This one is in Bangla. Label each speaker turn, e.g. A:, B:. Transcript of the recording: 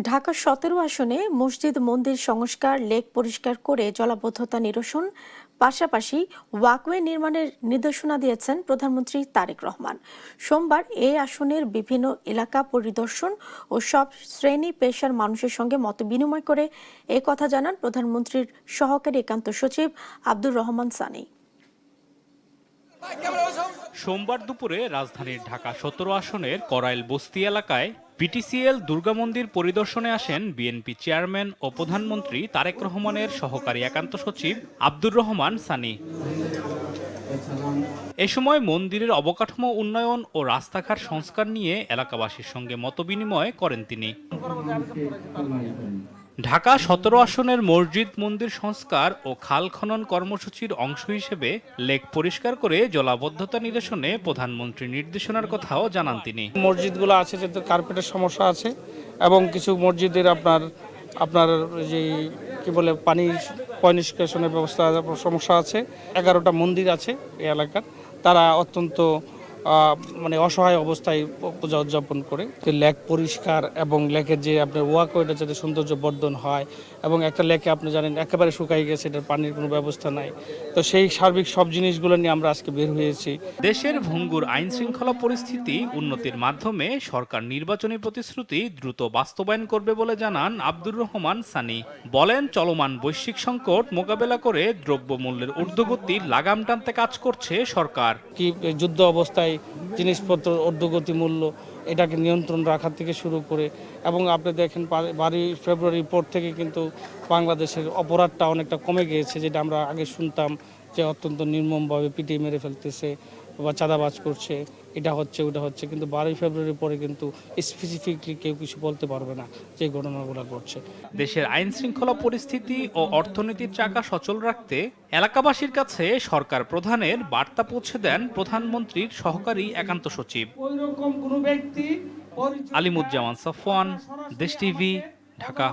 A: ঢাকা ১৭ আসনে মসজিদ মন্দির সংস্কার, লেক পরিষ্কার করে জলাবদ্ধতা নিরসন, পাশাপাশি ওয়াকওয়ে নির্মাণের নির্দেশনা দিয়েছেন প্রধানমন্ত্রী তারেক রহমান। সোমবার এই আসনের বিভিন্ন এলাকা পরিদর্শন ও সব শ্রেণী পেশার মানুষের সঙ্গে মতবিনিময় করে এ কথা জানান প্রধানমন্ত্রীর সহকারী একান্ত সচিব আব্দুর রহমান সানি।
B: সোমবার দুপুরে রাজধানীর ঢাকা ১৭ আসনের করাইল বস্তি এলাকায় বিটিসিএল দুর্গা মন্দির পরিদর্শনে আসেন বিএনপি চেয়ারম্যান ও প্রধানমন্ত্রী তারেক রহমানের সহকারী একান্ত সচিব আব্দুর রহমান সানি। এ সময় মন্দিরের অবকাঠামো উন্নয়ন ও রাস্তাঘাট সংস্কার নিয়ে এলাকাবাসীর সঙ্গে মতবিনিময় করেন তিনি। ঢাকা ১৭ আসনের মসজিদ মন্দির সংস্কার ও খাল খনন কর্মসূচির অংশ হিসেবে লেক পরিষ্কার করে জলাবদ্ধতা নিরসনে প্রধানমন্ত্রীর নির্দেশনার কথাও জানান তিনি।
C: মসজিদগুলো আছে যেহেতু কার্পেটের সমস্যা আছে এবং কিছু মসজিদের আপনার যে কি বলে পানি নিষ্কাশনের ব্যবস্থা সমস্যা আছে। ১১টা মন্দির আছে এই এলাকার, তারা অত্যন্ত অসহায় অবস্থায় পূজা উদযাপন করে। লেক পরিষ্কার এবং লেকের যে আপনার ওয়াকওয়েটা যাতে সৌন্দর্য বর্ধন হয়, এবং একটা লেকে আপনি জানেন একেবারে শুকাই গেছে, এটার পানির কোনো ব্যবস্থা নাই। তো সেই সার্বিক সব জিনিসগুলো নিয়ে আমরা আজকে বের হয়েছি।
B: দেশের ভঙ্গুর আইন শৃঙ্খলা পরিস্থিতি উন্নতির মাধ্যমে সরকার নির্বাচনী প্রতিশ্রুতি দ্রুত বাস্তবায়ন করবে বলে জানান আব্দুর রহমান সানি। বলেন, চলমান বৈশ্বিক সংকট মোকাবেলা করে দ্রব্যমূল্যের ঊর্ধ্বগতি লাগাম টানতে কাজ করছে সরকার।
C: কি যুদ্ধ অবস্থায় জিনিসপত্র ঊর্ধ্বগতি মূল্য এটাকে নিয়ন্ত্রণ রাখা থেকে শুরু করে, এবং আপনি দেখেন 12 ফেব্রুয়ারির পর থেকে কিন্তু বাংলাদেশের অপরাধটা অনেকটা কমে গিয়েছে, যেটা আমরা আগে শুনতাম যে অত্যন্ত নির্মমভাবে পিটিয়ে মেরে ফেলতেছে বা চাঁদাবাজ করছে, এটা হচ্ছে ওটা হচ্ছে, কিন্তু 12 ফেব্রুয়ারির পরে কিন্তু স্পেসিফিকলি কেউ কিছু বলতে পারবে না যে ঘটনাগুলো ঘটছে।
B: দেশের আইন শৃঙ্খলা পরিস্থিতি ও অর্থনীতির চাকা সচল রাখতে এলাকাবাসীর কাছে সরকার প্রধানের বার্তা পৌঁছে দেন প্রধানমন্ত্রীর সহকারী একান্ত সচিব। আলিমুজ্জামান সফওয়ান, দেশ টিভি, ঢাকা।